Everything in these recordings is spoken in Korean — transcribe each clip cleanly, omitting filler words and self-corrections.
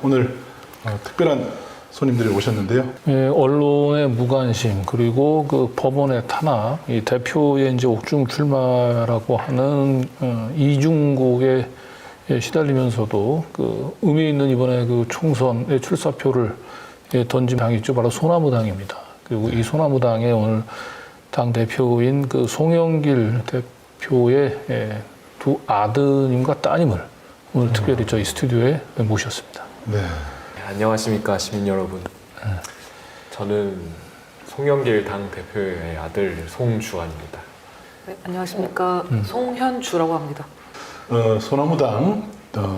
오늘 특별한 손님들이 오셨는데요. 예, 언론의 무관심 그리고 그 법원의 탄압, 이 대표의 이제 옥중 출마라고 하는 이중곡에 시달리면서도 그 의미 있는 이번에 그 총선의 출사표를 던진 당이 있죠. 바로 소나무당입니다. 그리고 이 소나무당의 오늘 당 대표인 그 송영길 대표의 두 아드님과 따님을 오늘 특별히 저희 스튜디오에 모셨습니다. 네. 안녕하십니까 시민 여러분. 저는 송영길 당 대표의 아들 송주환입니다. 네, 안녕하십니까. 송현주라고 합니다. 소나무당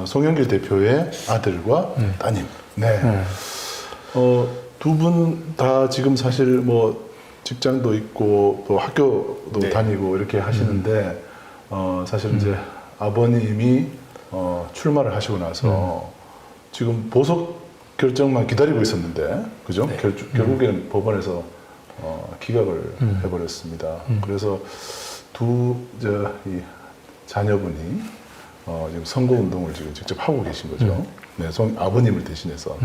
송영길 대표의 아들과 따님. 네. 두 분 다 지금 사실 뭐 직장도 있고 또 학교도 네. 다니고 이렇게 하시는데 사실 이제 아버님이 출마를 하시고 나서 지금 보석 결정만 기다리고 있었는데, 그죠? 네. 결국에는 법원에서 기각을 해버렸습니다. 그래서 이 자녀분이 지금 선거 운동을 지금 직접 하고 계신 거죠. 네, 아버님을 대신해서.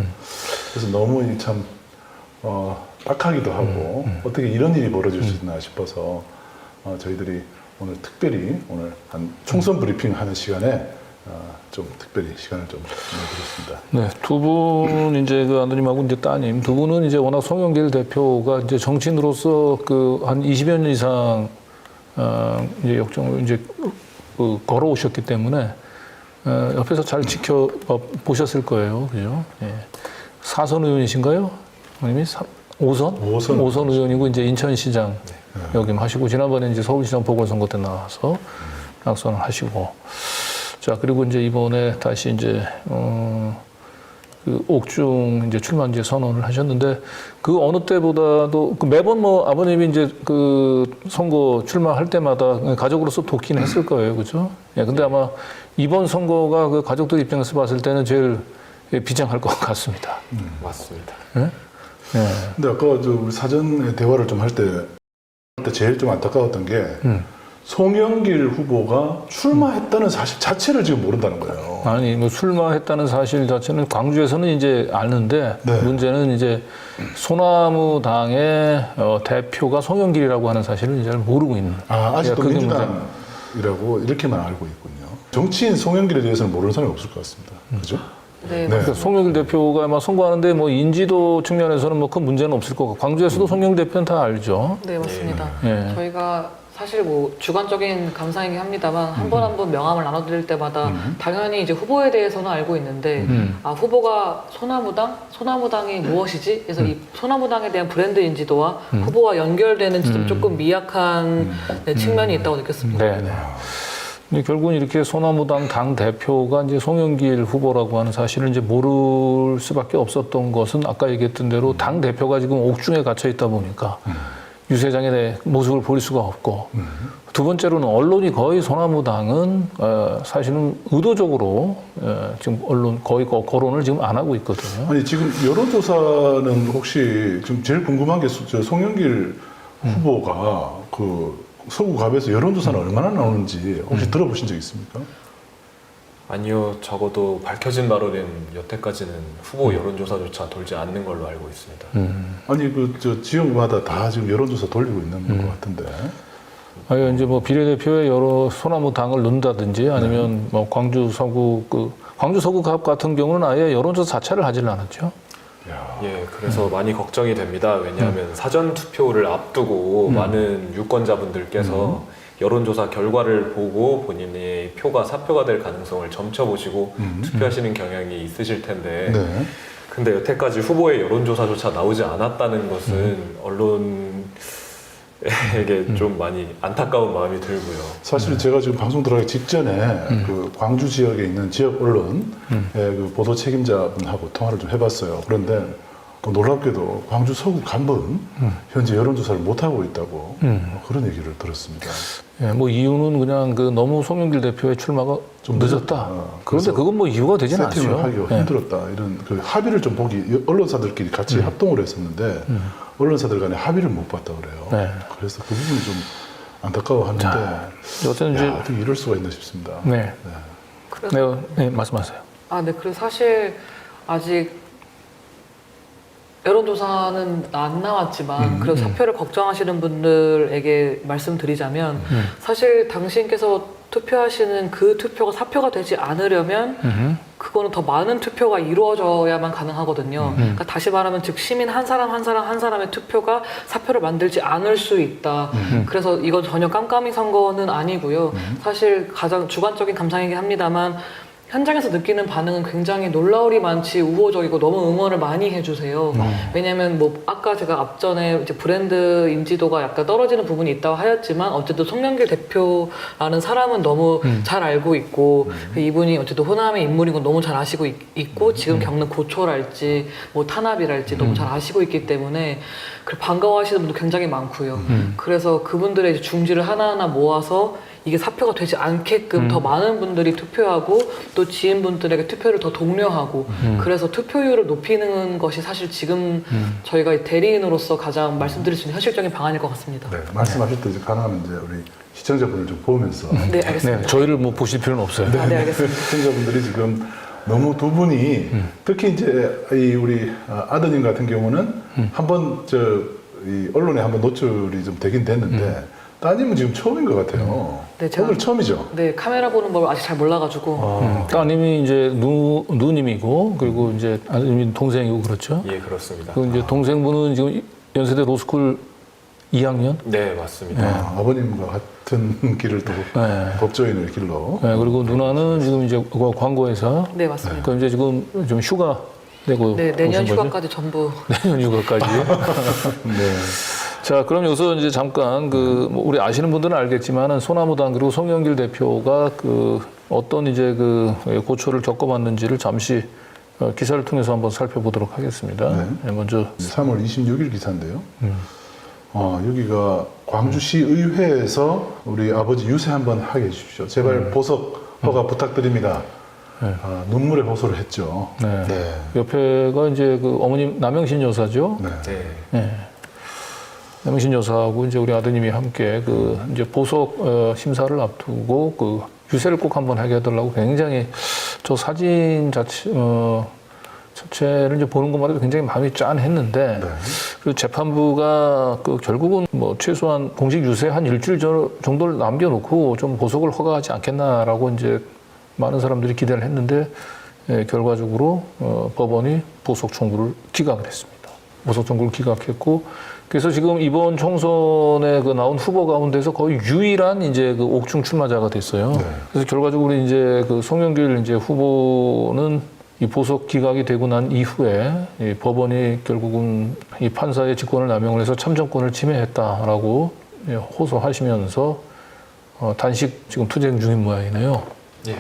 그래서 너무 참 딱하기도 하고 어떻게 이런 일이 벌어질 수 있나 싶어서 저희들이 오늘 특별히 오늘 한 총선 브리핑 하는 시간에 좀 특별히 시간을 좀 내드렸습니다. 네, 두 분 이제 그 아드님하고 이제 따님 두 분은 이제 워낙 송영길 대표가 이제 정치인으로서 그 한 20여 년 이상 이제 역정을 이제 걸어오셨기 때문에 옆에서 잘 지켜 보셨을 거예요, 그죠? 예. 4선 의원이신가요? 아니면 5선 의원이고 이제 인천시장 역임하시고 지난번에 이제 서울시장 보궐선거 때 나와서 낙선을 하시고. 자, 그리고 이제 이번에 다시 이제, 그 옥중 이제 출마 이제 선언을 하셨는데 그 어느 때보다도 그 매번 뭐 아버님이 이제 그 선거 출마할 때마다 가족으로서 돕긴 했을 거예요. 그죠? 예, 근데 아마 이번 선거가 그 가족들 입장에서 봤을 때는 제일 비장할 것 같습니다. 맞습니다. 예? 예. 근데 아까 우리 사전에 대화를 좀 할 때 제일 좀 안타까웠던 게 송영길 후보가 출마했다는 사실 자체를 지금 모른다는 거예요. 아니, 뭐 출마했다는 사실 자체는 광주에서는 이제 아는데 네. 문제는 이제 소나무당의 대표가 송영길이라고 하는 사실을 이제 잘 모르고 있는. 아직도 그게 민주당이라고 이렇게만 알고 있군요. 정치인 송영길에 대해서는 모르는 사람이 없을 것 같습니다. 그죠? 네, 네. 그러니까 송영길 대표가 아마 선거하는데 뭐 인지도 측면에서는 뭐 큰 문제는 없을 거고 광주에서도 송영길 대표는 다 알죠. 네, 맞습니다. 예. 저희가 사실 뭐 주관적인 감상이긴 합니다만 한 번 한 번 명함을 나눠드릴 때마다 당연히 이제 후보에 대해서는 알고 있는데 후보가 소나무당이 무엇이지? 그래서 이 소나무당에 대한 브랜드 인지도와 후보와 연결되는지도 조금 미약한 측면이 있다고 느꼈습니다. 네, 네. 근데 결국은 이렇게 소나무당 당 대표가 이제 송영길 후보라고 하는 사실을 이제 모를 수밖에 없었던 것은 아까 얘기했던 대로 당 대표가 지금 옥중에 갇혀 있다 보니까 유세장의 모습을 볼 수가 없고 두 번째로는 언론이 거의 소나무당은 사실은 의도적으로 지금 언론 거의 거론을 지금 안 하고 있거든요. 아니 지금 여론조사는 혹시 지금 제일 궁금한 게 송영길 후보가 그 서구갑에서 여론조사는 얼마나 나오는지 혹시 들어보신 적 있습니까? 아니요, 적어도 밝혀진 바로는 여태까지는 후보 여론조사조차 돌지 않는 걸로 알고 있습니다. 아니 저 지역마다 다 지금 여론조사 돌리고 있는 것 같은데. 아니 이제 뭐 비례대표의 여러 소나무당을 넣는다든지 아니면 뭐 광주 서구갑 같은 경우는 아예 여론조사 자체를 하질 않았죠. 예, 그래서 많이 걱정이 됩니다. 왜냐하면 사전 투표를 앞두고 많은 유권자분들께서 여론조사 결과를 보고 본인의 표가 사표가 될 가능성을 점쳐보시고 투표하시는 경향이 있으실 텐데 네. 근데 여태까지 후보의 여론조사조차 나오지 않았다는 것은 언론에게 좀 많이 안타까운 마음이 들고요. 사실 제가 지금 방송 들어가기 직전에 그 광주 지역에 있는 지역 언론의 그 보도 책임자분하고 통화를 좀 해봤어요. 그런데 놀랍게도 광주 서구 간부는 현재 여론조사를 못하고 있다고 그런 얘기를 들었습니다. 예, 뭐 이유는 그냥 그 너무 송영길 대표의 출마가 좀 늦었다. 그런데 그건 뭐 이유가 되진 않죠. 세팅을 하기가 힘들었다. 이런 그 합의를 좀 보기 언론사들끼리 같이 합동을 했었는데 언론사들 간에 합의를 못 봤다 그래요. 네. 그래서 그 부분이 좀 안타까워하는데 어쨌든 이제 어떻게 이럴 수가 있나 싶습니다. 네. 그래서 네, 말씀하세요. 네, 그래서 사실 아직 여론조사는 안 나왔지만 그래도 사표를 걱정하시는 분들에게 말씀드리자면 사실 당신께서 투표하시는 그 투표가 사표가 되지 않으려면 그거는 더 많은 투표가 이루어져야만 가능하거든요. 그러니까 다시 말하면 즉 시민 한 사람 한 사람 한 사람의 투표가 사표를 만들지 않을 수 있다. 그래서 이건 전혀 깜깜이 선거는 아니고요. 사실 가장 주관적인 감상이긴 합니다만 현장에서 느끼는 반응은 굉장히 놀라울이 많지 우호적이고 너무 응원을 많이 해주세요. 왜냐면 뭐 아까 제가 앞전에 이제 브랜드 인지도가 약간 떨어지는 부분이 있다고 하였지만 어쨌든 송영길 대표라는 사람은 너무 잘 알고 있고 이분이 어쨌든 호남의 인물인 건 너무 잘 아시고 있고 지금 겪는 고초랄지 뭐 탄압이랄지 너무 잘 아시고 있기 때문에 반가워하시는 분도 굉장히 많고요. 그래서 그분들의 이제 중지를 하나하나 모아서 이게 사표가 되지 않게끔 더 많은 분들이 투표하고 또 지인분들에게 투표를 더 독려하고 그래서 투표율을 높이는 것이 사실 지금 저희가 대리인으로서 가장 말씀드릴 수 있는 현실적인 방안일 것 같습니다. 네, 말씀하실 때 이제 가능하면 이제 우리 시청자분들 좀 보면서 네, 알겠습니다. 네, 저희를 뭐 보실 필요는 없어요. 아, 네, 알겠습니다. 시청자분들이 지금 너무 두 분이 특히 이제 이 우리 아드님 같은 경우는 한번 이 언론에 한번 노출이 좀 되긴 됐는데 따님은 지금 처음인 것 같아요. 네, 제가- 오늘 처음이죠. 네, 카메라 보는 걸 아직 잘 몰라가지고 따님이 이제 누님이고 그리고 이제 아드님 동생이고 그렇죠. 예, 그렇습니다. 그 이제 동생분은 지금 연세대 로스쿨 2학년. 네, 맞습니다. 아버님과 같은 길을 또 네. 법조인의 길로. 네, 그리고 누나는 지금 이제 광고회사. 네, 맞습니다. 그 이제 지금 좀 휴가 내고 네, 내년 오신 거죠? 휴가까지 전부 내년 휴가까지. 네. 자, 그럼 여기서 이제 잠깐 뭐 우리 아시는 분들은 알겠지만은 소나무당 그리고 송영길 대표가 어떤 이제 고초를 겪어봤는지를 잠시 기사를 통해서 한번 살펴보도록 하겠습니다. 네. 네, 먼저 3월 26일 기사인데요. 여기가 광주시 의회에서 우리 아버지 유세 한번 하게 해주십시오. 제발 보석 허가 부탁드립니다. 눈물의 호소를 했죠. 네. 네. 옆에가 이제 어머님 남영신 여사죠. 네. 네. 네. 남영신 여사하고 이제 우리 아드님이 함께 이제 보석 심사를 앞두고 유세를 꼭 한번 하게 해달라고 굉장히 저 사진 자체를 이제 보는 것만 해도 굉장히 마음이 짠했는데 네. 그 재판부가 결국은 뭐 최소한 공식 유세 한 일주일 정도를 남겨놓고 좀 보석을 허가하지 않겠나라고 이제 많은 사람들이 기대를 했는데 결과적으로 법원이 보석 청구를 기각을 했습니다. 보석 청구를 기각했고 그래서 지금 이번 총선에 나온 후보 가운데서 거의 유일한 이제 옥중 출마자가 됐어요. 네. 그래서 결과적으로 이제 송영길 이제 후보는 이 보석 기각이 되고 난 이후에 이 법원이 결국은 이 판사의 직권을 남용을 해서 참정권을 침해했다라고 호소하시면서 단식 지금 투쟁 중인 모양이네요. 예.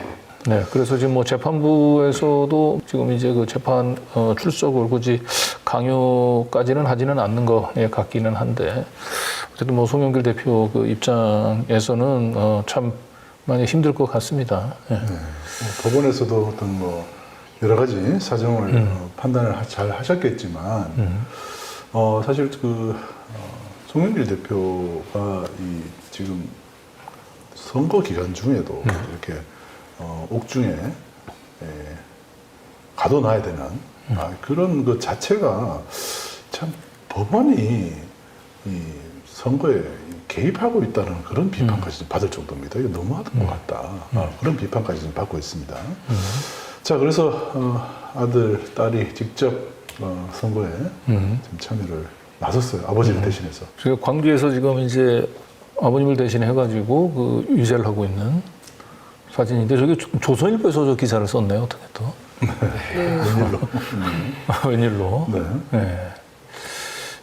네, 그래서 지금 뭐 재판부에서도 지금 이제 재판 출석을 굳이 강요까지는 하지는 않는 것 같기는 한데 어쨌든 뭐 송영길 대표 입장에서는 참 많이 힘들 것 같습니다. 네. 법원에서도 어떤 여러 가지 사정을 판단을 잘 하셨겠지만 사실 송영길 대표가 지금 선거 기간 중에도 이렇게 옥중에 가둬놔야 되는 그런 것 자체가 참 법원이 이 선거에 개입하고 있다는 그런 비판까지 좀 받을 정도입니다. 이거 너무하던 것 같다. 그런 비판까지 좀 받고 있습니다. 자, 그래서 아들, 딸이 직접 선거에 좀 참여를 나섰어요. 아버지를 대신해서. 지금 광주에서 지금 이제 아버님을 대신해 가지고 유세를 하고 있는 사진인데 저게 조선일보에서 저 기사를 썼네요. 어떻게 또. 네. 웬일로. 네. 네.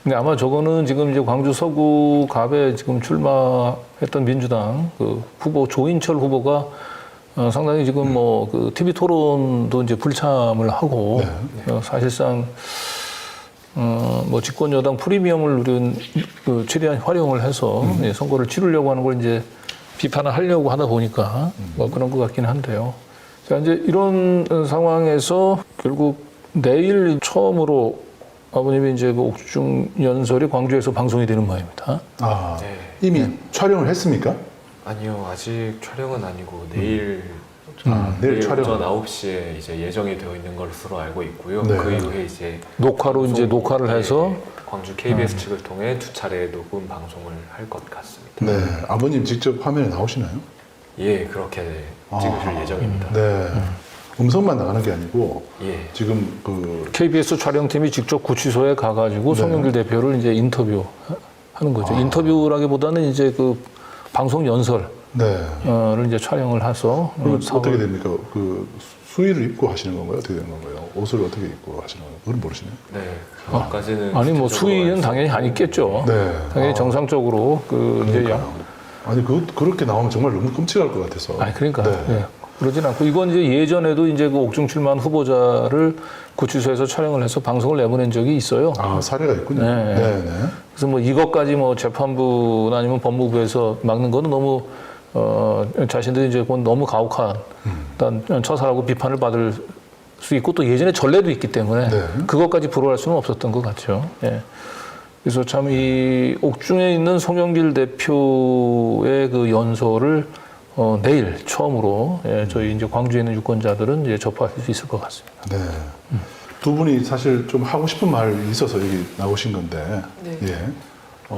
근데 아마 저거는 지금 이제 광주 서구갑에 지금 출마했던 민주당 후보 조인철 후보가 상당히 지금 TV 토론도 이제 불참을 하고 사실상 집권 여당 프리미엄을 누린 최대한 활용을 해서 선거를 치르려고 하는 걸 이제 비판을 하려고 하다 보니까 그런 것 같긴 한데요. 자, 이제 이런 상황에서 결국 내일 처음으로 아버님이 이제 옥중 연설이 광주에서 방송이 되는 모양입니다. 아, 네. 이미 촬영을 했습니까? 아니요, 아직 촬영은 아니고 내일 내일 내일 촬영. 오전 9시에 이제 예정이 되어 있는 것으로 알고 있고요. 네. 그 이후에 이제 녹화로 이제 방송, 녹화를 해서 광주 KBS 측을 통해 2차례 녹음 방송을 할 것 같습니다. 네, 아버님 직접 화면에 나오시나요? 예, 그렇게 찍으실 예정입니다. 네. 음성만 나가는 게 아니고 예. 지금 그 KBS 촬영팀이 직접 구치소에 가가지고 네. 송영길 대표를 이제 인터뷰하는 거죠. 인터뷰라기보다는 이제 그 방송 연설을 네. 이제 촬영을 해서 그럼 어떻게 됩니까? 그 수의를 입고 하시는 건가요? 어떻게 되는 건가요? 옷을 어떻게 입고 하시는 건가요? 그건 모르시네요. 네, 그것까지는 아니 뭐 구체적으로 수위는 말씀- 당연히 안 있겠죠. 네. 당연히 정상적으로 그 이제 아니 그렇게 나오면 정말 너무 끔찍할 것 같아서. 아니 그러니까 네. 예. 그러진 않고 이건 이제 예전에도 이제 그 옥중 출마한 후보자를 구치소에서 촬영을 해서 방송을 내보낸 적이 있어요. 아 사례가 있군요. 네. 네. 네. 그래서 뭐 이것까지 뭐 재판부나 아니면 법무부에서 막는 거는 너무 자신들이 이제 그건 너무 가혹한 일단 처사라고 비판을 받을 수 있고 또 예전에 전례도 있기 때문에 네. 그것까지 불허할 수는 없었던 것 같죠. 예. 그래서 참 이 옥중에 있는 송영길 대표의 그 연설을 내일 처음으로 예, 저희 이제 광주에 있는 유권자들은 이제 접할 수 있을 것 같습니다. 네. 두 분이 사실 좀 하고 싶은 말이 있어서 여기 나오신 건데, 네. 예.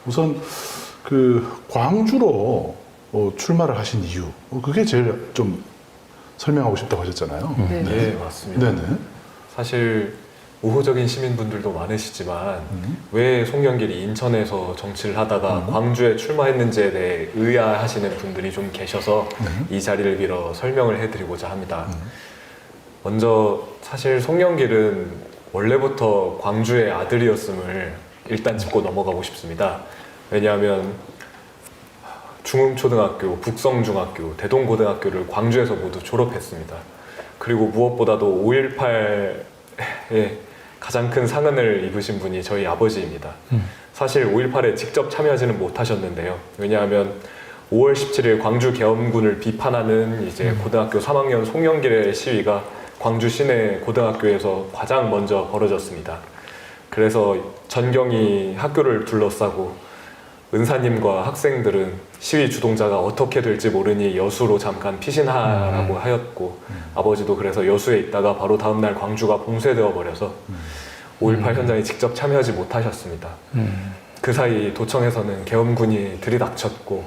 우선 그 광주로 출마를 하신 이유, 그게 제일 좀 설명하고 싶다고 하셨잖아요. 네. 예, 맞습니다. 네네. 사실 우호적인 시민분들도 많으시지만 왜 송영길이 인천에서 정치를 하다가 광주에 출마했는지에 대해 의아하시는 분들이 좀 계셔서 이 자리를 빌어 설명을 해드리고자 합니다. 먼저 사실 송영길은 원래부터 광주의 아들이었음을 일단 짚고 넘어가고 싶습니다. 왜냐하면 중흥초등학교, 북성중학교, 대동고등학교를 광주에서 모두 졸업했습니다. 그리고 무엇보다도 5.18에 가장 큰 상흔을 입으신 분이 저희 아버지입니다. 사실 5.18에 직접 참여하지는 못하셨는데요. 왜냐하면 5월 17일 광주 계엄군을 비판하는 이제 고등학교 3학년 송영길의 시위가 광주 시내 고등학교에서 가장 먼저 벌어졌습니다. 그래서 전경이 학교를 둘러싸고 은사님과 학생들은 시위 주동자가 어떻게 될지 모르니 여수로 잠깐 피신하라고 하였고 아버지도 그래서 여수에 있다가 바로 다음날 광주가 봉쇄되어 버려서 5.18 현장에 직접 참여하지 못하셨습니다. 그 사이 도청에서는 계엄군이 들이닥쳤고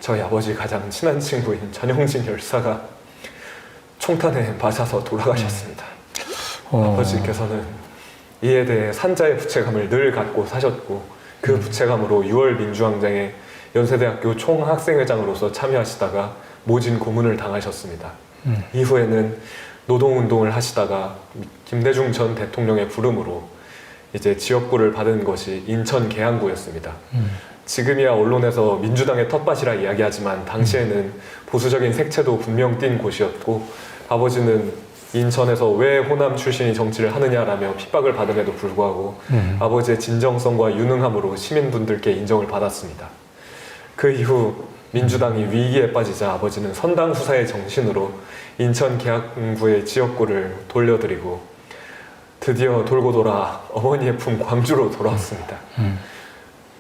저희 아버지 가장 친한 친구인 전용진 열사가 총탄에 맞아서 돌아가셨습니다. 아버지께서는 이에 대해 산자의 부채감을 늘 갖고 사셨고 그 부채감으로 6월 민주항쟁에 연세대학교 총학생회장으로서 참여하시다가 모진 고문을 당하셨습니다. 이후에는 노동운동을 하시다가 김대중 전 대통령의 부름으로 이제 지역구를 받은 것이 인천 계양구였습니다. 지금이야 언론에서 민주당의 텃밭이라 이야기하지만 당시에는 보수적인 색채도 분명 띈 곳이었고 아버지는 인천에서 왜 호남 출신이 정치를 하느냐라며 핍박을 받음에도 불구하고 아버지의 진정성과 유능함으로 시민분들께 인정을 받았습니다. 그 이후 민주당이 위기에 빠지자 아버지는 선당 후사의 정신으로 인천 계양구의 지역구를 돌려드리고 드디어 돌고 돌아 어머니의 품 광주로 돌아왔습니다.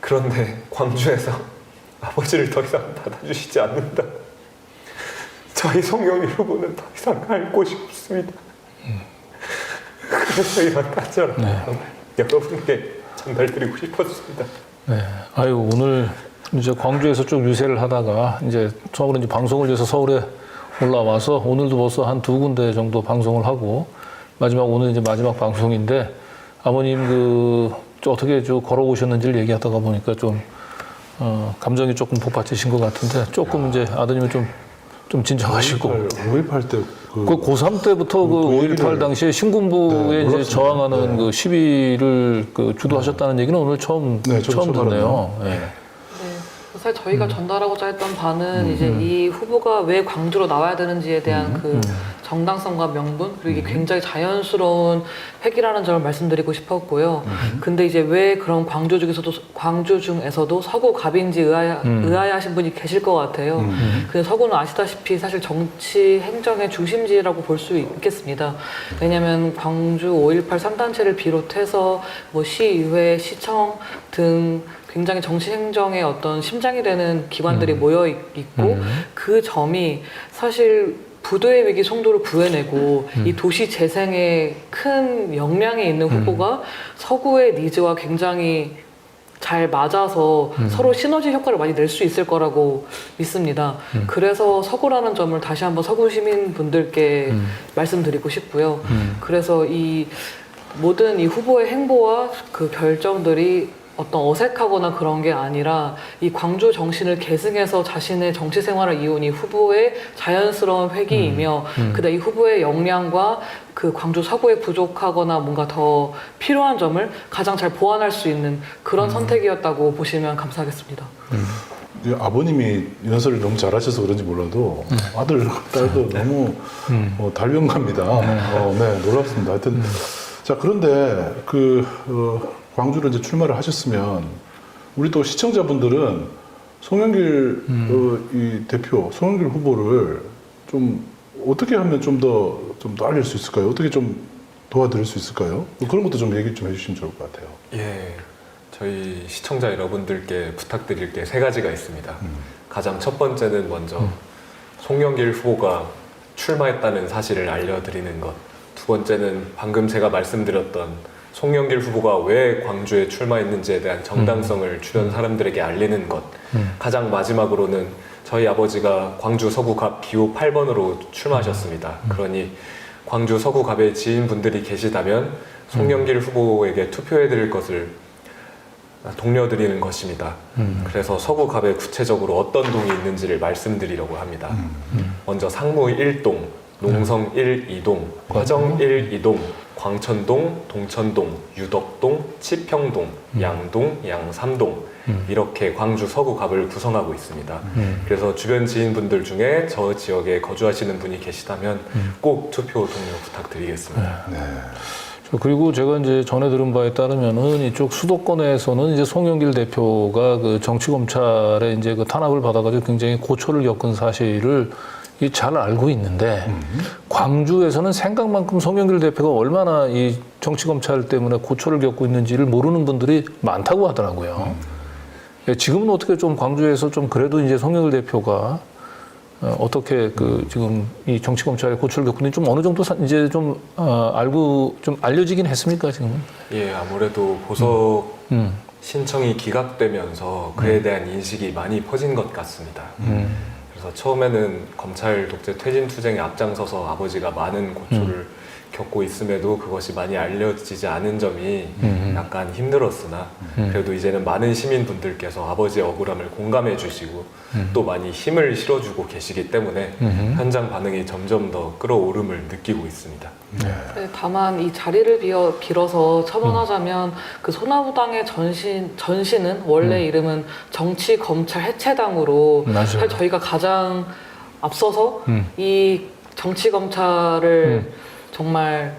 그런데 광주에서 아버지를 더 이상 받아주시지 않는다. 저희 송영길 후보는 더 이상 갈 곳이 없습니다. 그래서 이런 간절한 마음을 여러분께 전달드리고 싶었습니다. 네. 아유 오늘 이제 광주에서 쭉 유세를 하다가 이제 처음으로 이제 방송을 위해서 서울에 올라와서 오늘도 벌써 한 2군데 정도 방송을 하고 오늘 이제 마지막 방송인데 아버님 좀 어떻게 좀 걸어오셨는지를 얘기하다가 보니까 좀 감정이 조금 복받치신 것 같은데 조금 이제 아드님은 좀 진정하시고 5.18 때 그 고3 때부터 그 5.18 당시에 신군부에 네, 이제 몰랐습니다. 저항하는 네. 그 시위를 그 주도하셨다는 얘기는 오늘 처음 저도 듣네요. 네. 네. 사실 저희가 전달하고자 했던 바는 이제 이 후보가 왜 광주로 나와야 되는지에 대한 그 정당성과 명분 그리고 이게 굉장히 자연스러운 획이라는 점을 말씀드리고 싶었고요. 근데 이제 왜 그런 광주 중에서도 서구 갑인지 의아해하신 분이 계실 것 같아요. 근데 서구는 아시다시피 사실 정치 행정의 중심지라고 볼 수 있겠습니다. 왜냐하면 광주 5.18 3단체를 비롯해서 뭐 시의회, 시청 등 굉장히 정치 행정의 어떤 심장이 되는 기관들이 모여 있고 그 점이 사실 부도의 위기 송도를 구해내고 이 도시 재생에 큰 역량이 있는 후보가 서구의 니즈와 굉장히 잘 맞아서 서로 시너지 효과를 많이 낼 수 있을 거라고 믿습니다. 그래서 서구라는 점을 다시 한번 서구 시민분들께 말씀드리고 싶고요. 그래서 이 모든 이 후보의 행보와 그 결정들이 어떤 어색하거나 그런 게 아니라 이 광주 정신을 계승해서 자신의 정치 생활을 이어온 이 후보의 자연스러운 회귀이며 그다음 이 후보의 역량과 그 광주 서구에 부족하거나 뭔가 더 필요한 점을 가장 잘 보완할 수 있는 그런 선택이었다고 보시면 감사하겠습니다. 아버님이 연설을 너무 잘하셔서 그런지 몰라도 아들, 딸도 너무 달변갑니다. 네, 놀랍습니다. 하여튼 자, 그런데 광주로 이제 출마를 하셨으면 우리 또 시청자분들은 송영길 이 대표, 송영길 후보를 좀 어떻게 하면 좀 더 알릴 수 있을까요? 어떻게 좀 도와드릴 수 있을까요? 그런 것도 좀 얘기 좀 해주시면 좋을 것 같아요. 예, 저희 시청자 여러분들께 부탁드릴 게 3가지가 있습니다. 가장 첫 번째는 먼저 송영길 후보가 출마했다는 사실을 알려드리는 것. 두 번째는 방금 제가 말씀드렸던 송영길 후보가 왜 광주에 출마했는지에 대한 정당성을 주변 사람들에게 알리는 것. 가장 마지막으로는 저희 아버지가 광주 서구갑 기호 8번으로 출마하셨습니다. 그러니 광주 서구갑의 지인분들이 계시다면 송영길 후보에게 투표해드릴 것을 독려드리는 것입니다. 그래서 서구갑에 구체적으로 어떤 동이 있는지를 말씀드리려고 합니다. 먼저 상무 1동, 농성 1, 2동, 화정 1, 2동, 광천동, 동천동, 유덕동, 치평동, 양동, 양삼동 이렇게 광주 서구갑을 구성하고 있습니다. 그래서 주변 지인분들 중에 저 지역에 거주하시는 분이 계시다면 꼭 투표 동료 부탁드리겠습니다. 네. 그리고 제가 이제 전해 들은 바에 따르면은 이쪽 수도권에서는 이제 송영길 대표가 그 정치검찰에 이제 그 탄압을 받아가지고 굉장히 고초를 겪은 사실을 잘 알고 있는데 광주에서는 생각만큼 송영길 대표가 얼마나 이 정치검찰 때문에 고초를 겪고 있는지를 모르는 분들이 많다고 하더라고요. 지금은 어떻게 좀 광주에서 좀 그래도 이제 송영길 대표가 어떻게 지금 이 정치검찰의 고초를 겪고 있는지 좀 어느 정도 이제 좀 알고 좀 알려지긴 했습니까 지금은? 예, 아무래도 보석 신청이 기각되면서 그에 대한 인식이 많이 퍼진 것 같습니다. 그래서 처음에는 검찰 독재 퇴진 투쟁에 앞장서서 아버지가 많은 고초를 겪고 있음에도 그것이 많이 알려지지 않은 점이 약간 힘들었으나 그래도 이제는 많은 시민분들께서 아버지의 억울함을 공감해 주시고 또 많이 힘을 실어주고 계시기 때문에 현장 반응이 점점 더 끌어오름을 느끼고 있습니다. 네, 다만 이 자리를 빌어서 첨언하자면 그 소나무당의 전신은 원래 이름은 정치검찰 해체당으로 사실 저희가 가장 앞서서 이 정치검찰을 정말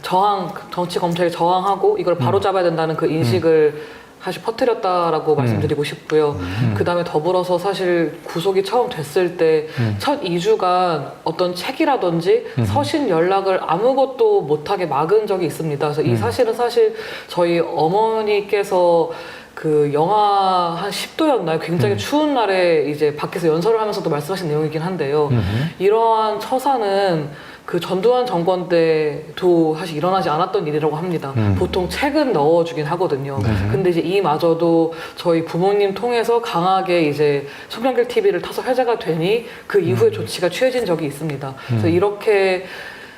정치검찰에 저항하고 이걸 바로잡아야 된다는 그 인식을 사실 퍼뜨렸다라고 말씀드리고 싶고요. 그 다음에 더불어서 사실 구속이 처음 됐을 때 첫 2주간 어떤 책이라든지 서신 연락을 아무것도 못하게 막은 적이 있습니다. 그래서 이 사실은 사실 저희 어머니께서 그 영하 한 10도였나요? 굉장히 추운 날에 이제 밖에서 연설을 하면서도 말씀하신 내용이긴 한데요. 이러한 처사는 그 전두환 정권 때도 사실 일어나지 않았던 일이라고 합니다. 보통 책은 넣어주긴 하거든요. 근데 이제 이마저도 저희 부모님 통해서 강하게 이제 송영길 TV를 타서 회자가 되니 그 이후에 조치가 취해진 적이 있습니다. 그래서 이렇게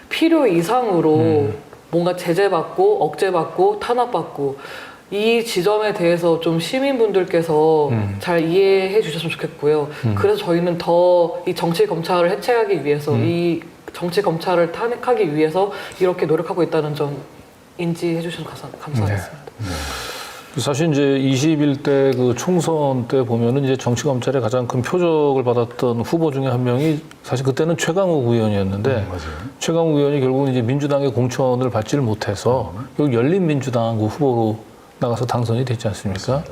필요 이상으로 뭔가 제재받고 억제받고 탄압받고 이 지점에 대해서 좀 시민분들께서 잘 이해해 주셨으면 좋겠고요. 그래서 저희는 더 이 정치검찰을 해체하기 위해서 이 정치검찰을 탄핵하기 위해서 이렇게 노력하고 있다는 점 인지해 주셔서 감사하겠습니다. 사실 이제 21대 그 총선 때 보면은 이제 정치검찰의 가장 큰 표적을 받았던 후보 중에 한 명이 사실 그때는 최강욱 의원이었는데 최강욱 의원이 결국은 이제 민주당의 공천을 받지를 못해서 결국 열린민주당 그 후보로 나가서 당선이 됐지 않습니까?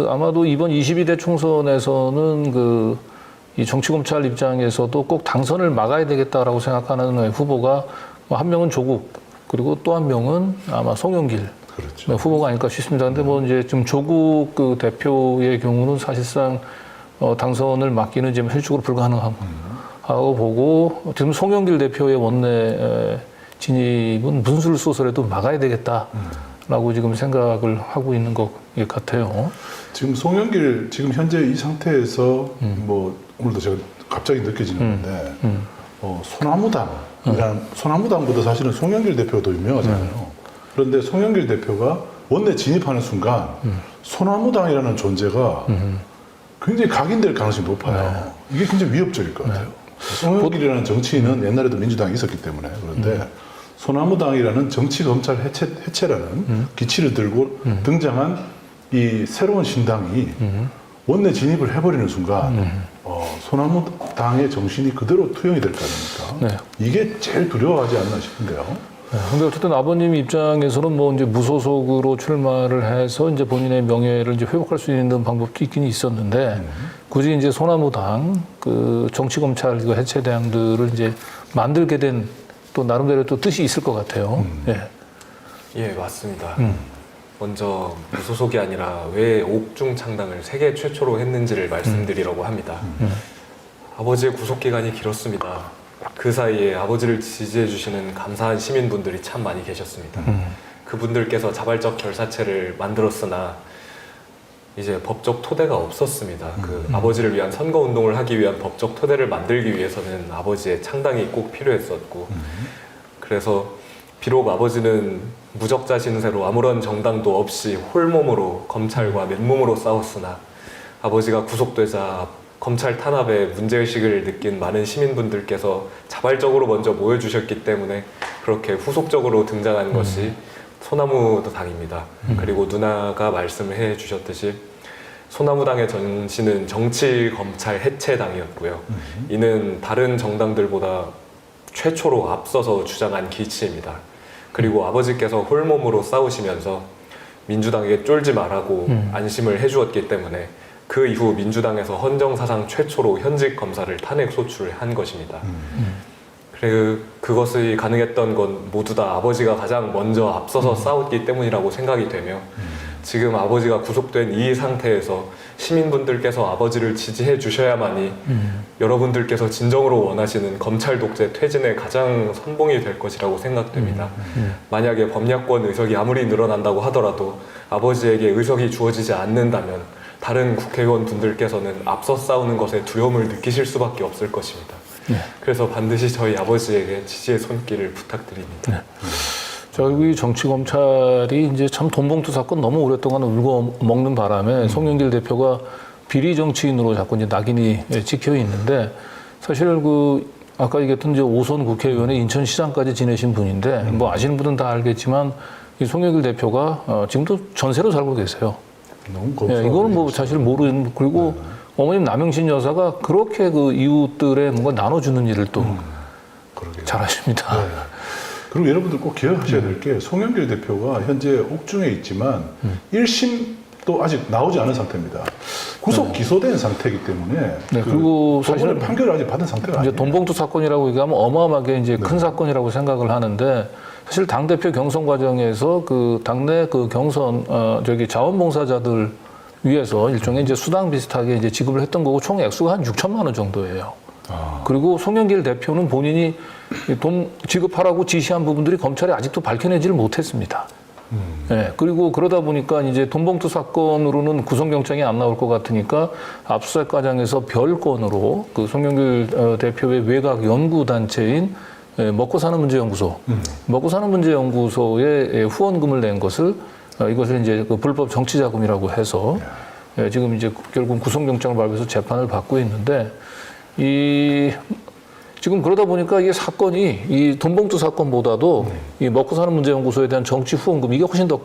아마도 이번 22대 총선에서는 이 정치검찰 입장에서도 꼭 당선을 막아야 되겠다라고 생각하는 후보가 한 명은 조국 그리고 또 한 명은 아마 송영길 그렇죠. 후보가 아닐까 싶습니다. 근데 뭐 이제 지금 조국 대표의 경우는 사실상 당선을 막기는 지금 현실적으로 불가능하고 하고 보고 지금 송영길 대표의 원내 진입은 문술 소설에도 막아야 되겠다라고 지금 생각을 하고 있는 것 같아요. 지금 송영길 지금 현재 이 상태에서 뭐 오늘도 제가 갑자기 느껴지는 건데 소나무당보다 사실은 송영길 대표가 더 유명하잖아요. 그런데 송영길 대표가 원내 진입하는 순간 소나무당이라는 존재가 굉장히 각인될 가능성이 높아요. 이게 굉장히 위협적일 것 같아요. 송영길이라는 정치인은 옛날에도 민주당에 있었기 때문에 그런데 소나무당이라는 정치 검찰 해체라는 기치를 들고 등장한 이 새로운 신당이 원내 진입을 해버리는 순간 소나무당의 정신이 그대로 투영이 될 거 아닙니까? 이게 제일 두려워하지 않나 싶은데요. 근데 어쨌든 아버님 입장에서는 뭐 이제 무소속으로 출마를 해서 이제 본인의 명예를 이제 회복할 수 있는 방법도 있긴 있었는데 굳이 이제 소나무당 그 정치검찰 그 해체 대항들을 이제 만들게 된 또 나름대로 또 뜻이 있을 것 같아요. 예, 맞습니다. 먼저 무소속이 아니라 왜 옥중 창당을 세계 최초로 했는지를 말씀드리려고 합니다. 아버지의 구속 기간이 길었습니다. 그 사이에 아버지를 지지해 주시는 감사한 시민분들이 참 많이 계셨습니다. 그분들께서 자발적 결사체를 만들었으나 이제 법적 토대가 없었습니다. 그 아버지를 위한 선거운동을 하기 위한 법적 토대를 만들기 위해서는 아버지의 창당이 꼭 필요했었고 그래서 비록 아버지는 무적자 신세로 아무런 정당도 없이 홀몸으로 검찰과 맨몸으로 싸웠으나 아버지가 구속되자 검찰 탄압에 문제의식을 느낀 많은 시민분들께서 자발적으로 먼저 모여주셨기 때문에 그렇게 후속적으로 등장한 것이 소나무당입니다. 그리고 누나가 말씀을 해주셨듯이 소나무당의 전신은 정치검찰 해체당이었고요. 이는 다른 정당들보다 최초로 앞서서 주장한 기치입니다. 그리고 아버지께서 홀몸으로 싸우시면서 민주당에게 쫄지 말라고 안심을 해주었기 때문에 그 이후 민주당에서 헌정사상 최초로 현직 검사를 탄핵 소추를 한 것입니다. 그것이 가능했던 건 모두 다 아버지가 가장 먼저 앞서서 싸웠기 때문이라고 생각이 되며 지금 아버지가 구속된 이 상태에서 시민분들께서 아버지를 지지해 주셔야만이 여러분들께서 진정으로 원하시는 검찰 독재 퇴진의 가장 선봉이 될 것이라고 생각됩니다. 만약에 범야권 의석이 아무리 늘어난다고 하더라도 아버지에게 의석이 주어지지 않는다면 다른 국회의원 분들께서는 앞서 싸우는 것에 두려움을 느끼실 수밖에 없을 것입니다. 그래서 반드시 저희 아버지에게 지지의 손길을 부탁드립니다. 자, 그리고 이 정치검찰이 이제 참 돈봉투 사건 너무 오랫동안 울고 먹는 바람에 송영길 대표가 비리 정치인으로 자꾸 이제 낙인이 찍혀 있는데 사실 그 아까 얘기했던 이제 5선 국회의원의 인천시장까지 지내신 분인데 뭐 아시는 분은 다 알겠지만 이 송영길 대표가 지금도 전세로 살고 계세요. 너무 이거는 뭐 사실 모르는 그리고 어머님 남영신 여사가 그렇게 그 이웃들의 뭔가 나눠주는 일을 또 잘하십니다. 그리고 여러분들 꼭 기억하셔야 될 게 송영길 대표가 현재 옥중에 있지만 1심도 아직 나오지 않은 상태입니다. 구속 기소된 상태이기 때문에 그리고 사실 판결을 아직 받은 상태가 아니에요. 이제 돈봉투 사건이라고 얘기하면 어마어마하게 이제 큰 사건이라고 생각을 하는데 사실 당 대표 경선 과정에서 그 당내 그 경선 자원봉사자들 위해서 일종의 이제 수당 비슷하게 이제 지급을 했던 거고 총 액수가 한 6천만 원 정도예요. 그리고 송영길 대표는 본인이 돈 지급하라고 지시한 부분들이 검찰이 아직도 밝혀내지를 못했습니다. 그리고 그러다 보니까 이제 돈봉투 사건으로는 구속영장이 안 나올 것 같으니까 압수수색 과정에서 별건으로 그 송영길 대표의 외곽 연구단체인 먹고사는문제연구소, 먹고사는문제연구소에 후원금을 낸 것을 이것을 이제 그 불법 정치자금이라고 해서 지금 이제 결국 구속영장을 발부해서 재판을 받고 있는데 지금 그러다 보니까 이게 사건이 이 돈봉투 사건보다도 이 먹고사는문제연구소에 대한 정치 후원금 이게 훨씬 더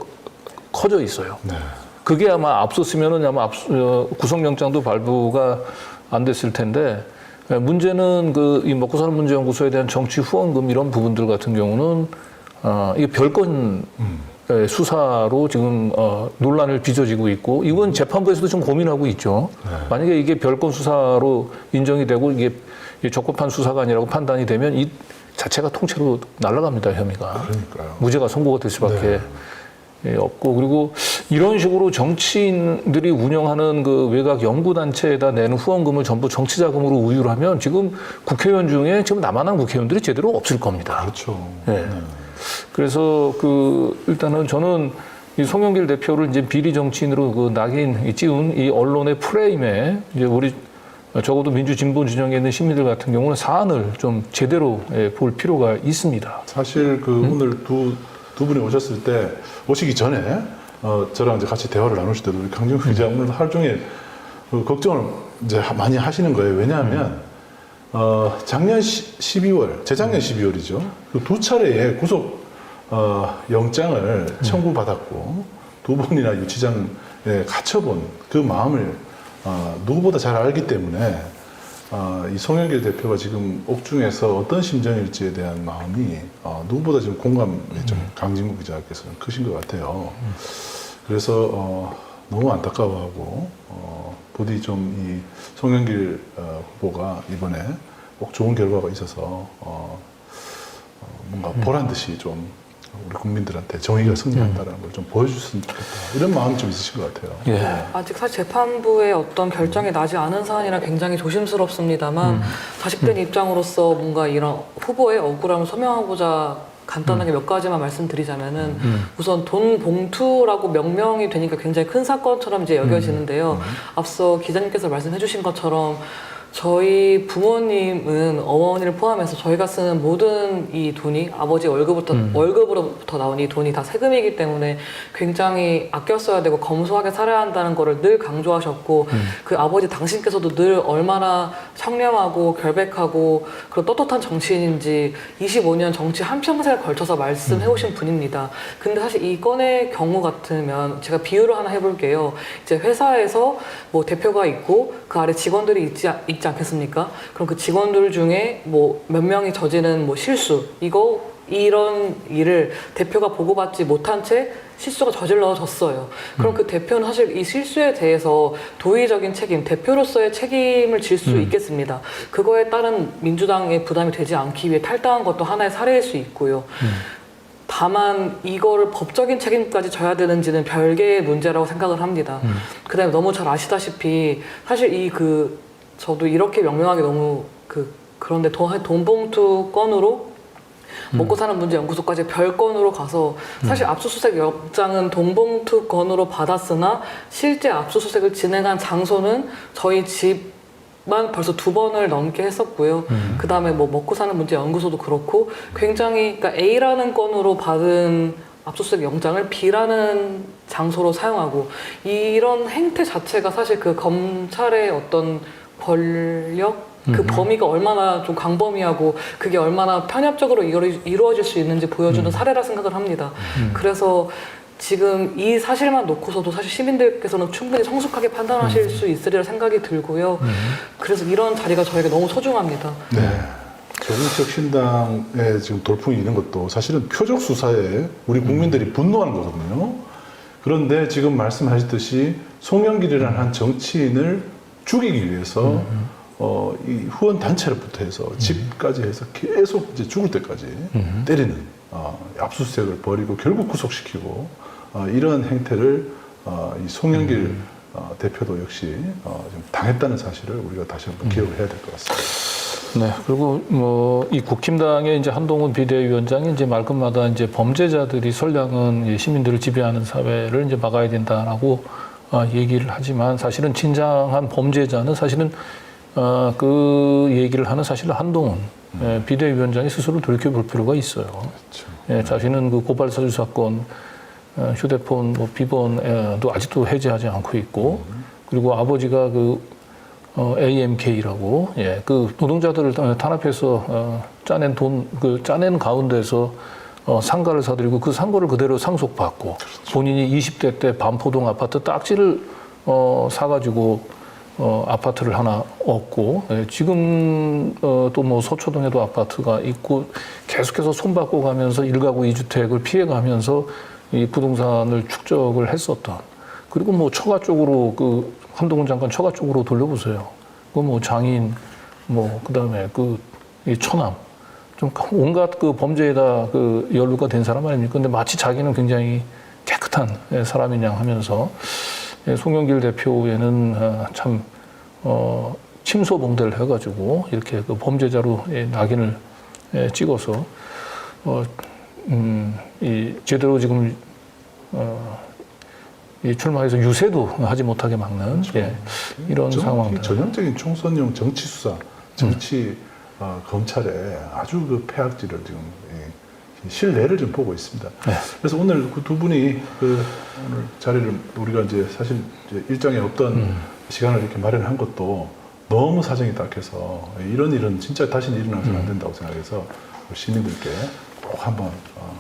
커져 있어요. 그게 아마 앞섰으면은 아마 구속영장도 발부가 안 됐을 텐데 문제는 그 이 먹고사는문제연구소에 대한 정치 후원금 이런 부분들 같은 경우는 이게 별건 수사로 지금 논란을 빚어지고 있고 이건 재판부에서도 좀 고민하고 있죠. 만약에 이게 별건 수사로 인정이 되고 이게 적법한 수사가 아니라고 판단이 되면 이 자체가 통째로 날아갑니다, 혐의가. 그러니까요. 무죄가 선고가 될 수밖에 없고, 그리고 이런 식으로 정치인들이 운영하는 그 외곽 연구단체에다 내는 후원금을 전부 정치 자금으로 우유를 하면 지금 국회의원 중에 지금 남아난 국회의원들이 제대로 없을 겁니다. 그렇죠. 네. 그래서 일단은 저는 이 송영길 대표를 이제 비리 정치인으로 그 낙인 띄운 이 언론의 프레임에 이제 우리 적어도 민주진보 진영에 있는 시민들 같은 경우는 사안을 좀 제대로 볼 필요가 있습니다. 사실 오늘 두 분이 오셨을 때 오시기 전에 저랑 이제 같이 대화를 나누실 때도 우리 강정호 기자 오늘 하루 종일 걱정을 이제 많이 하시는 거예요. 왜냐하면 작년 12월, 재작년 12월이죠. 그 두 차례의 구속 영장을 청구받았고 두 번이나 유치장에 갇혀본 그 마음을 누구보다 잘 알기 때문에 이 송영길 대표가 지금 옥중에서 어떤 심정일지에 대한 마음이 누구보다 지금 공감이 좀 강진구 기자께서는 크신 것 같아요. 그래서 너무 안타까워하고 부디 좀 이 송영길 후보가 이번에 꼭 좋은 결과가 있어서 뭔가 보란 듯이 좀 우리 국민들한테 정의가 승리한다는 걸 좀 보여줬으면 좋겠다. 이런 마음이 좀 있으신 것 같아요. 예. 아직 사실 재판부의 어떤 결정이 나지 않은 사안이라 굉장히 조심스럽습니다만 자식된 입장으로서 뭔가 이런 후보의 억울함을 소명하고자 간단하게 몇 가지만 말씀드리자면은 우선 돈 봉투라고 명명이 되니까 굉장히 큰 사건처럼 이제 여겨지는데요. 앞서 기자님께서 말씀해 주신 것처럼 저희 부모님은 어머니를 포함해서 저희가 쓰는 모든 이 돈이 아버지 월급으로부터 나온 이 돈이 다 세금이기 때문에 굉장히 아껴 써야 되고 검소하게 살아야 한다는 거를 늘 강조하셨고 그 아버지 당신께서도 늘 얼마나 청렴하고 결백하고 그리고 떳떳한 정치인인지 25년 정치 한평생을 걸쳐서 말씀해 오신 분입니다. 근데 사실 이 건의 경우 같으면 제가 비유를 하나 해볼게요. 이제 회사에서 뭐 대표가 있고 그 아래 직원들이 있지 않겠습니까? 그럼 그 직원들 중에 뭐 몇 명이 저지른 뭐 실수 이런 일을 대표가 보고받지 못한 채 실수가 저질러졌어요. 그럼 그 대표는 사실 이 실수에 대해서 도의적인 책임, 대표로서의 책임을 질 수 있겠습니다. 그거에 따른 민주당의 부담이 되지 않기 위해 탈당한 것도 하나의 사례일 수 있고요. 다만 이거를 법적인 책임까지 져야 되는지는 별개의 문제라고 생각을 합니다. 그다음에 너무 잘 아시다시피 사실 저도 이렇게 명명하기 너무 그런데 돈 봉투 건으로 먹고 사는 문제 연구소까지 별건으로 가서 사실 압수수색 영장은 돈봉투 건으로 받았으나 실제 압수수색을 진행한 장소는 저희 집만 벌써 2번을 넘게 했었고요. 그 다음에 뭐 먹고 사는 문제 연구소도 그렇고 굉장히 그러니까 A라는 건으로 받은 압수수색 영장을 B라는 장소로 사용하고 이런 행태 자체가 사실 그 검찰의 어떤 권력 그 범위가 얼마나 좀 광범위하고 그게 얼마나 편협적으로 이루어질 수 있는지 보여주는 사례라 생각을 합니다. 그래서 지금 이 사실만 놓고서도 사실 시민들께서는 충분히 성숙하게 판단하실 수 있으리라 생각이 들고요. 그래서 이런 자리가 저에게 너무 소중합니다. 네. 조국적 신당에 지금 돌풍이 있는 것도 사실은 표적 수사에 우리 국민들이 분노하는 거거든요. 그런데 지금 말씀하셨듯이 송영길이라는 한 정치인을 죽이기 위해서 이 후원 단체로부터 해서 집까지 해서 계속 이제 죽을 때까지 때리는 압수수색을 벌이고 결국 구속시키고 이런 행태를 이 송영길 대표도 역시 좀 당했다는 사실을 우리가 다시 한번 기억을 해야 될 것 같습니다. 네, 그리고 뭐 이 국힘당의 이제 한동훈 비대위원장이 이제 말끝마다 이제 범죄자들이 선량한 시민들을 지배하는 사회를 이제 막아야 된다라고 얘기를 하지만 사실은 진정한 범죄자는 사실은 그 얘기를 하는 사실은 한동훈 비대위원장이 스스로 돌이켜볼 필요가 있어요. 그렇죠. 예, 자신은 그 고발 사주 사건 휴대폰 뭐 비번도 아직도 해제하지 않고 있고 그리고 아버지가 그 AMK라고 그 노동자들을 탄압해서 짜낸 짜낸 가운데서 상가를 사들이고 그 상가를 그대로 상속받고 본인이 20대 때 반포동 아파트 딱지를 사가지고 아파트를 하나 얻고 지금 또 뭐 서초동에도 아파트가 있고 계속해서 손받고 가면서 1가구 2주택을 피해가면서 이 부동산을 축적을 했었던 그리고 뭐 처가 쪽으로 그 한동훈 장관 처가 쪽으로 돌려보세요. 그 뭐 장인 뭐 그다음에 이 처남 좀 온갖 그 범죄에다 그 연루가 된 사람 아닙니까? 근데 마치 자기는 굉장히 깨끗한 비슷한 사람이냐 하면서 송영길 대표에는 참 침소봉대를 해가지고 이렇게 그 범죄자로 낙인을 찍어서 이 제대로 지금 이 출마해서 유세도 하지 못하게 막는 이런 상황들. 전형적인 총선용 정치 수사, 정치 검찰의 아주 그 폐악질을 지금 실내를 좀 보고 있습니다. 네. 그래서 오늘 그 두 분이 그 오늘 자리를 우리가 이제 사실 이제 일정에 없던 시간을 이렇게 마련한 것도 너무 사정이 딱해서 이런 일은 진짜 다시는 일어나서는 안 된다고 생각해서 시민들께 꼭 한번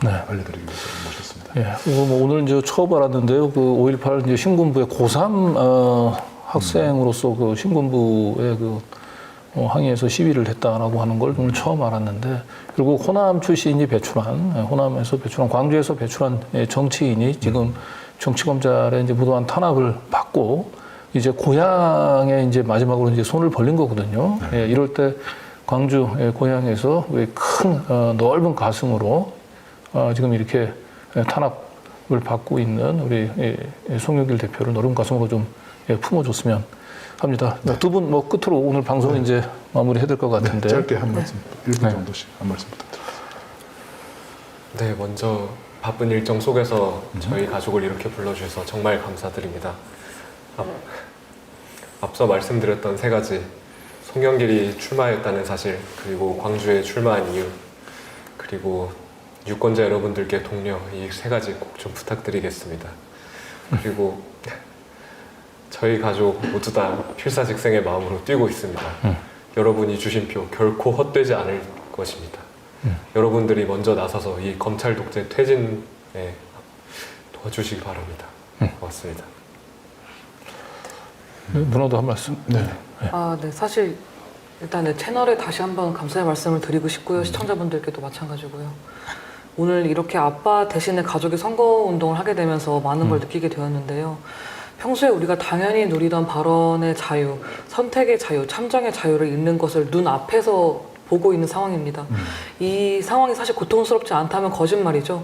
알려드리기 위해서 모셨습니다. 예, 이거 뭐 오늘 이제 처음 알았는데요. 그 5.18 이제 신군부의 고3 학생으로서 그 신군부의 그 항의에서 시위를 했다라고 하는 걸 오늘 처음 알았는데, 그리고 호남 출신이 배출한, 호남에서 배출한, 광주에서 배출한 정치인이 지금 정치검찰에 이제 무도한 탄압을 받고 이제 고향에 이제 마지막으로 이제 손을 벌린 거거든요. 예, 이럴 때 광주 고향에서 큰 넓은 가슴으로 지금 이렇게 탄압을 받고 있는 우리 송영길 대표를 넓은 가슴으로 좀 품어줬으면 합니다. 네. 두 분 뭐 끝으로 오늘 방송 이제 마무리해야 될 것 같은데. 짧게 한 말씀, 1분 정도씩 한 말씀 부탁드립니다. 네, 먼저 바쁜 일정 속에서 저희 가족을 이렇게 불러주셔서 정말 감사드립니다. 앞서 말씀드렸던 세 가지, 송영길이 출마했다는 사실, 그리고 광주에 출마한 이유, 그리고 유권자 여러분들께 독려, 이 세 가지 꼭 좀 부탁드리겠습니다. 그리고 저희 가족 모두 다 필사직생의 마음으로 뛰고 있습니다. 여러분이 주신 표 결코 헛되지 않을 것입니다. 여러분들이 먼저 나서서 이 검찰 독재 퇴진에 도와주시기 바랍니다. 고맙습니다. 누나도 한 말씀. 네. 네. 사실 일단 채널에 다시 한번 감사의 말씀을 드리고 싶고요. 시청자분들께도 마찬가지고요. 오늘 이렇게 아빠 대신에 가족이 선거운동을 하게 되면서 많은 걸 느끼게 되었는데요. 평소에 우리가 당연히 누리던 발언의 자유, 선택의 자유, 참정의 자유를 잃는 것을 눈앞에서 보고 있는 상황입니다. 이 상황이 사실 고통스럽지 않다면 거짓말이죠.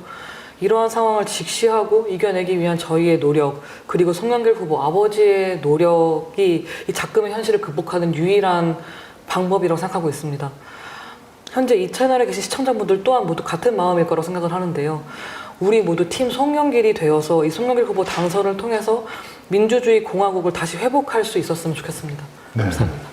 이러한 상황을 직시하고 이겨내기 위한 저희의 노력, 그리고 송영길 후보 아버지의 노력이 이 작금의 현실을 극복하는 유일한 방법이라고 생각하고 있습니다. 현재 이 채널에 계신 시청자분들 또한 모두 같은 마음일 거라고 생각을 하는데요. 우리 모두 팀 송영길이 되어서 이 송영길 후보 당선을 통해서 민주주의 공화국을 다시 회복할 수 있었으면 좋겠습니다. 네. 감사합니다.